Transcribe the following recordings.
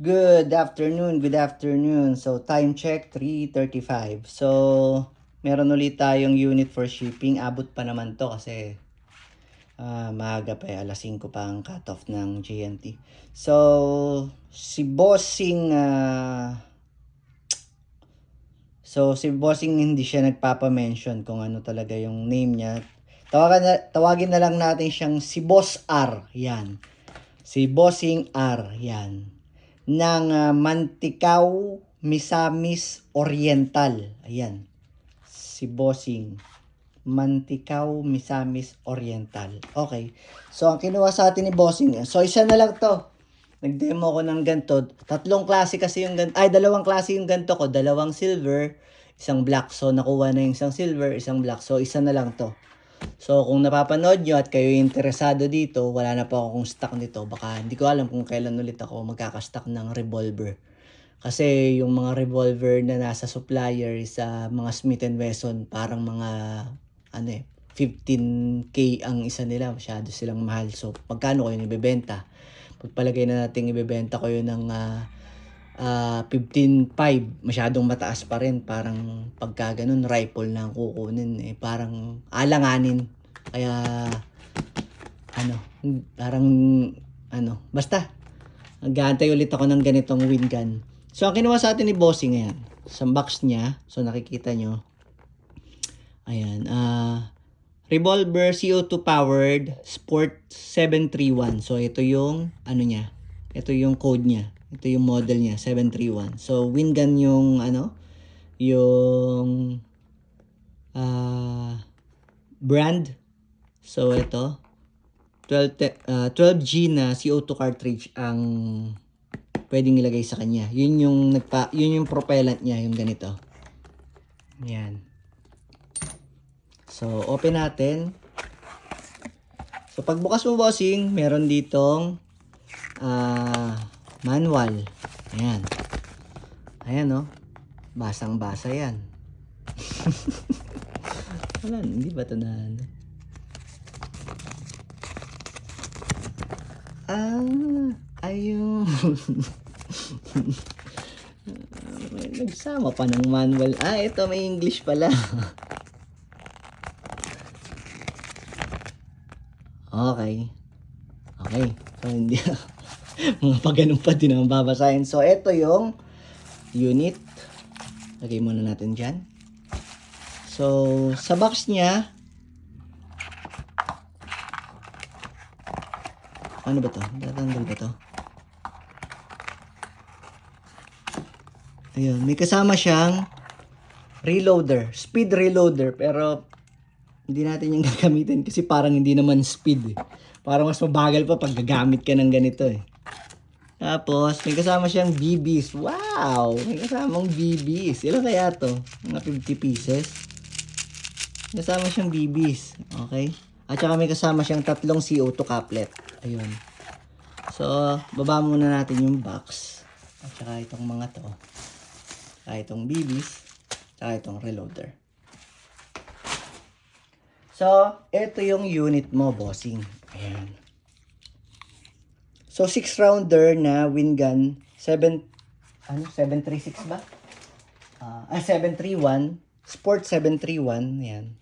Good afternoon, good afternoon. So, time check, 3:35. So, meron ulit tayong unit for shipping. Abot pa naman to kasi maaga pa alas 5 pa ang cutoff ng GMT. So, si Bossing, si Bossing hindi siya nagpapa-mention kung ano talaga yung name niya. Tawagin na lang natin siyang si Boss R. Yan. Si Bossing R. Yan. Ng Mantikau Misamis Oriental. Ayan. Si Bossing. Mantikau Misamis Oriental. Okay. So, ang kinuha sa atin ni Bossing. So, isa na lang to. Nag-demo ko ng ganito. Tatlong klase kasi yung ganito. Ay, dalawang klase yung ganito ko. Dalawang silver, isang black. So, nakuha na yung isang silver, isang black. So, isa na lang to. So, kung napapanood nyo at kayo interesado dito, wala na po akong stock nito. Baka hindi ko alam kung kailan ulit ako magkakastock ng revolver. Kasi yung mga revolver na nasa supplier sa mga Smith & Wesson, parang mga 15K ang isa nila. Masyado silang mahal. So, pagkano ko yun ibebenta? Pagpalagay na natin ibebenta ko yun ng 15.5, masyadong mataas pa rin. Parang pagka ganun, rifle na ang kukunin. Parang alanganin. Kaya, parang, basta, nag-aantay ulit ako ng ganitong wind gun. So, ang kinuha sa atin ni Bossing ngayon, sa box niya, so nakikita nyo, ayan, revolver CO2 powered Sport 731. So, ito yung, niya, ito yung code niya. Ito yung model niya, 731. So, wind gun yung, yung brand. So, ito, 12G na CO2 cartridge ang pwedeng ilagay sa kanya. Yun yung propellant niya, yung ganito. Yan. So, open natin. So, pagbukas mo, Bossing, meron ditong manual. Ayan. Ayan, no? Basang-basa yan. Wala, hindi ba ito na ayun. Nagsama pa ng manual. Ito may English pala. Okay. Okay. So, hindi. Mga pag ganun pa din ang babasahin. So, ito yung unit. Lagay muna natin dyan. So, sa box niya, ano ba to? Tatanggal ba to? Ayun, may kasama siyang reloader, speed reloader, pero hindi natin yung gagamitin kasi parang hindi naman speed eh. Parang mas mabagal pa pag gagamit ka ng ganito eh. Tapos, may kasama siyang BBs. Wow! May kasamang BBs. Ilan kaya to? Mga 50 pieces. May kasama siyang BBs. Okay? At saka may kasama siyang tatlong CO2 couplet. Ayun. So, baba muna natin yung box. At saka itong mga to. Saka itong BBs. Saka itong reloader. So, ito yung unit mo, Bossing. Ayan. So, 6-rounder na wind gun. 736 ba? 731. Sport 731. Ayan.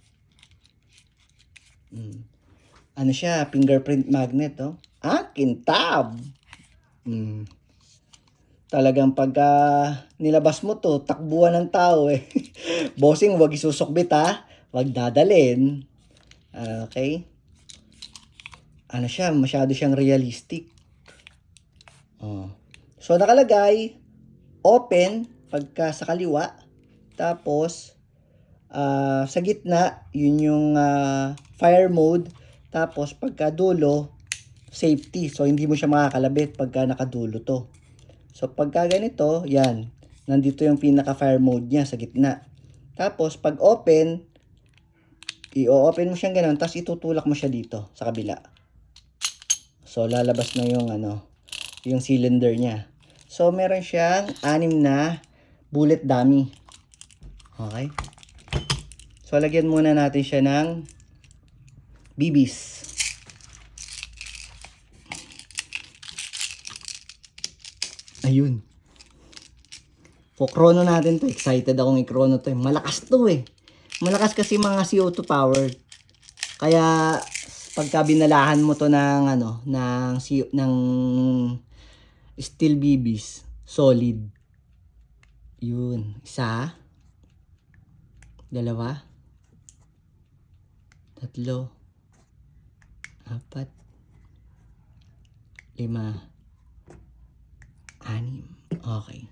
Ano siya? Fingerprint magnet, oh. Kintab! Talagang pagka nilabas mo to, takbuhan ng tao eh. Bossing, wag isusukbit ha. Wag dadalhin. Okay? Ano siya? Masyado siyang realistic. So, nakalagay, open, pagka sa kaliwa. Tapos, sa gitna, yun yung fire mode. Tapos, pagka dulo, safety. So, hindi mo siya makakalabit pagka nakadulo to. So, pagka ganito, yan. Nandito yung pinaka-fire mode niya sa gitna. Tapos, pag open, i-open mo siyang ganun, tapos itutulak mo siya dito sa kabila. So, lalabas na yung yung cylinder niya. So, meron siyang 6 na bullet dummy. Okay? So, lagyan muna natin siya ng BBs. Ayun. Kukrono natin to. Excited akong i-chrono to. Malakas to eh. Malakas kasi mga CO2 powered. Kaya pagka binalahan mo to ng ano, ng steel BBs, solid. Yun, isa, dalawa, tatlo, apat, lima, anim. Okay.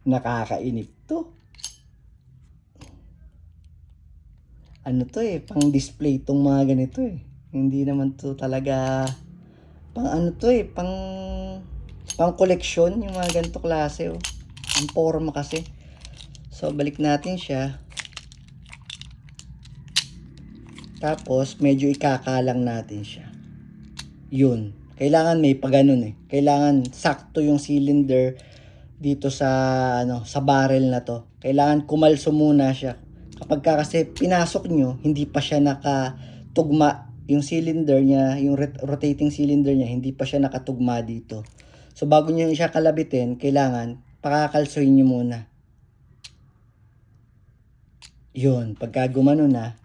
Nakakainip to. Ano to eh, pang display tong mga ganito eh. Hindi naman to talaga pang ano to eh, pang koleksyon yung mga ganito klase oh. Ang forma kasi. So balik natin siya. Tapos medyo ikakalang natin siya. Yun. Kailangan may paganon eh. Kailangan sakto yung cylinder dito sa ano, sa barrel na to. Kailangan kumalso muna siya. Kapag kasi pinasok nyo, hindi pa siya nakatugma yung cylinder niya, yung rotating cylinder niya, hindi pa siya nakatugma dito. So bago nyo siya kalabitin, kailangan pakakalsoin nyo muna. Yun, pagka gumano na,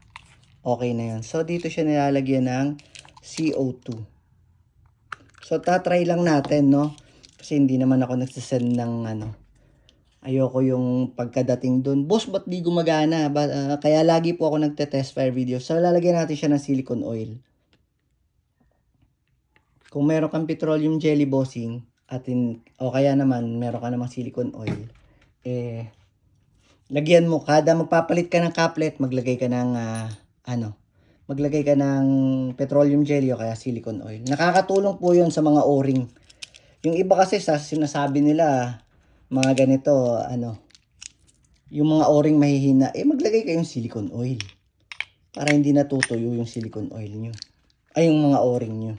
okay na yun. So dito siya nilalagyan ng CO2. So tatry lang natin, no? Kasi hindi naman ako nagsasend ng ano. Ayoko yung pagkadating dun. Boss, ba't di gumagana? Kaya lagi po ako nagte-test fire video. So lalagyan natin siya ng silicone oil. Kung meron kang petroleum jelly bossing, o kaya naman meron ka namang silicone oil, eh, lagyan mo, kada magpapalit ka ng couplet, maglagay ka ng, maglagay ka ng petroleum jelly o kaya silicone oil. Nakakatulong po yun sa mga o-ring. Yung iba kasi sa sinasabi nila, mga ganito, yung mga o-ring mahihina, maglagay kayong silicone oil. Para hindi natutuyo yung silicone oil nyo. Ay, yung mga o-ring nyo.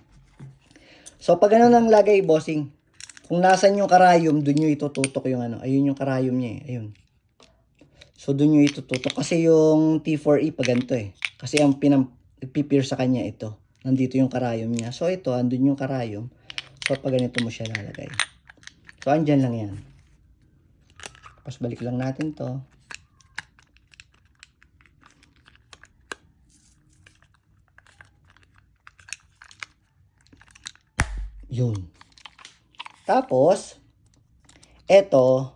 So, pag ganun ang lagay, bossing, kung nasan yung karayom, dun nyo itututok yung ayun yung karayom niya eh. Ayun. So, dun nyo itututok. Kasi yung T4E, pag ganito eh. Kasi ang nagpipir sa kanya ito. Nandito yung karayom niya. So, ito, andun yung karayom. So, pag ganito mo siya lalagay. So, andyan lang yan. Tapos, balik lang natin to. Yun. Tapos, eto,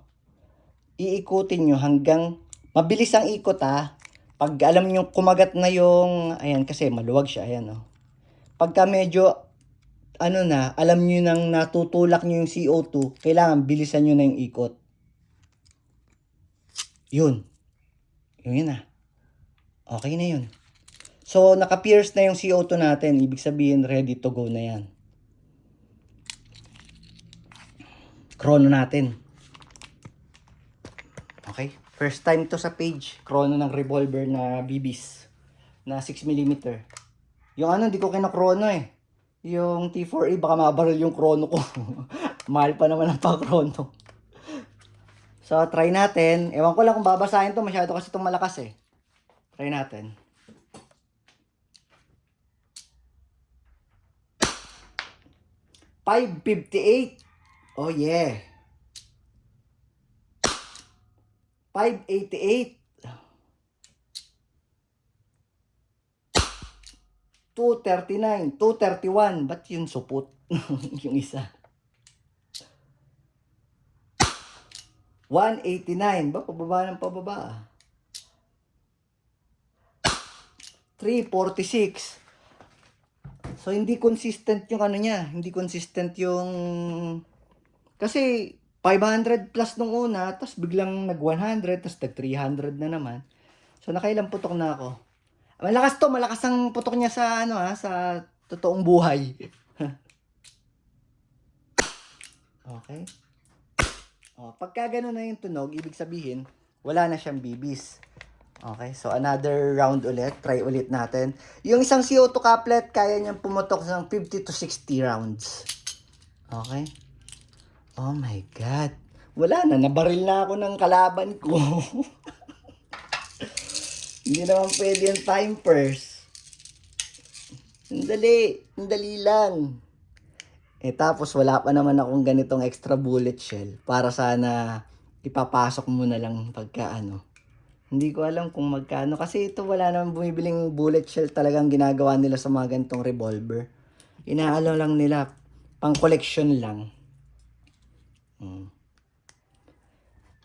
iikutin nyo hanggang, mabilis ang ikot ha. Pag alam nyo kumagat na yung, ayan kasi maluwag siya, ayan oh. Pagka medyo, alam nyo nang natutulak nyo yung CO2, kailangan bilisan nyo na yung ikot. Yun. Yun na. Okay na yun. So, naka-pierce na yung CO2 natin. Ibig sabihin, ready to go na yan. Chrono natin. Okay? First time to sa page. Chrono ng revolver na BBs. Na 6mm. Yung hindi ko kinakrono eh. Yung T4E, baka mabaril yung chrono ko. Mahal pa naman ang pang-chrono. So, try natin. Ewan ko lang kung babasahin to. Masyado kasi itong malakas eh. Try natin. $558. Oh yeah. $588. $239. $231. Ba't yun supot? Yung isa. $189. Ba, pababa ng pababa. $346. So, hindi consistent yung niya. Hindi consistent yung... Kasi, 500 plus nung una, tapos biglang nag-100, tapos nag-300 na naman. So, nakailang putok na ako. Malakas to, malakas ang putok niya sa, sa totoong buhay. Okay. O, pagka gano'n na yung tunog, ibig sabihin, wala na siyang BBs. Okay, so another round ulit. Try ulit natin. Yung isang CO2 couplet, kaya niyang pumutok ng 50 to 60 rounds. Okay. Oh my God. Wala na, nabaril na ako ng kalaban ko. Hindi naman pwede yung time purse. Ang dali lang. Tapos wala pa naman akong ganitong extra bullet shell para sana ipapasok mo na lang pagka ano. Hindi ko alam kung magkano kasi ito wala naman bumibiling bullet shell talagang ginagawa nila sa mga ganitong revolver. Inaalaw lang nila, pang collection lang.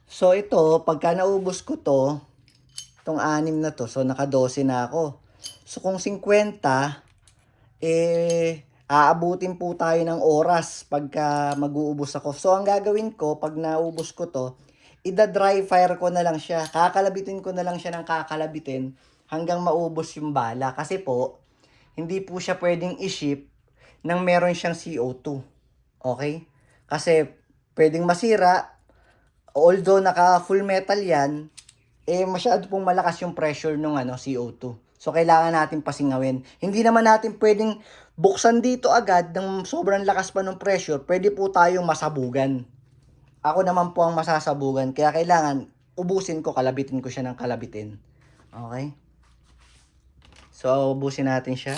So ito, pagka naubos ko to, itong 6 na to, so naka 12 na ako. So kung 50, aabutin po tayo ng oras pagka mag-uubos ako. So ang gagawin ko, pag naubos ko to, ida-dry fire ko na lang siya. Kakalabitin ko na lang siya ng kakalabitin hanggang maubos yung bala. Kasi po, hindi po siya pwedeng i-ship nang meron siyang CO2. Okay? Kasi pwedeng masira, although naka full metal yan, masyado pong malakas yung pressure ng CO2. So, kailangan natin pasingawin. Hindi naman natin pwedeng buksan dito agad ng sobrang lakas pa ng pressure. Pwede po tayong masabugan. Ako naman po ang masasabugan. Kaya kailangan ubusin ko, kalabitin ko siya ng kalabitin. Okay? So, ubusin natin siya.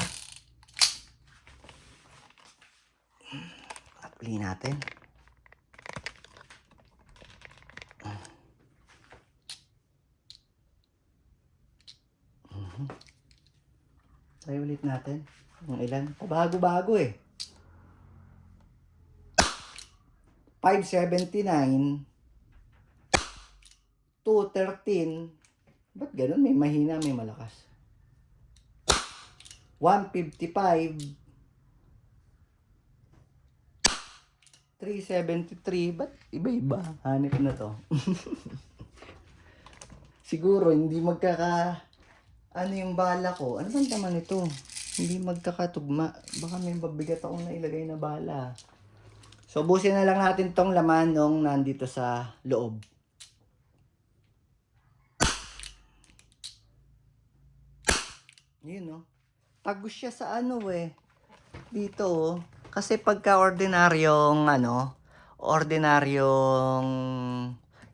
At uli natin. Try ulit natin. Yung ilan? Bago-bago 579. 213. Ba't ganun? May mahina, may malakas. 155. 373. Ba't iba-iba? Hanip na to. Siguro, hindi ano yung bala ko? Ano bang naman ito? Hindi magkakatugma. Baka may mabigat akong nailagay na bala. So, busin na lang natin tong laman nung nandito sa loob. Yun, no? Tagus siya sa dito, Kasi pagka ordinaryong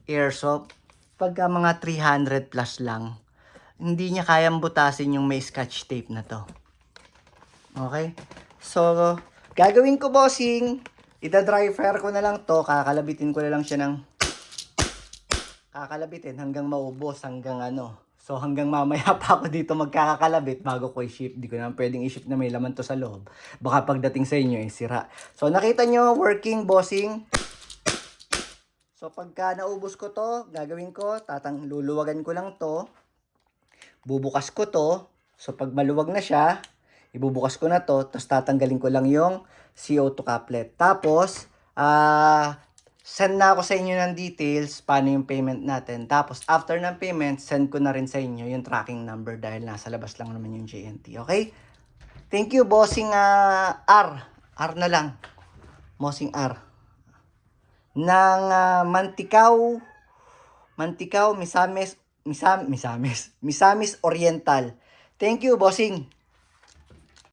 airsoft, pagka mga 300 plus lang, hindi niya kayang butasin yung may scotch tape na to. Okay? So, gagawin ko, bossing, ida-dry fire ko na lang to, kakalabitin ko na lang siya kakalabitin hanggang maubos, hanggang So, hanggang mamaya pa ako dito magkakakalabit bago ko i-ship. Di ko naman pwedeng i-ship na may laman to sa loob. Baka pagdating sa inyo, sira. So, nakita nyo, working, bossing. So, pagka naubos ko to, gagawin ko, luluwagan ko lang to. Bubukas ko to. So, pag maluwag na siya, ibubukas ko na to. Tapos, tatanggalin ko lang yung CO2 couplet. Tapos, send na ako sa inyo ng details, paano yung payment natin. Tapos, after ng payment, send ko na rin sa inyo yung tracking number dahil nasa labas lang naman yung JNT. Okay? Thank you, bossing R. R na lang. Bossing R. Ng Misamis Oriental. Thank you, bossing.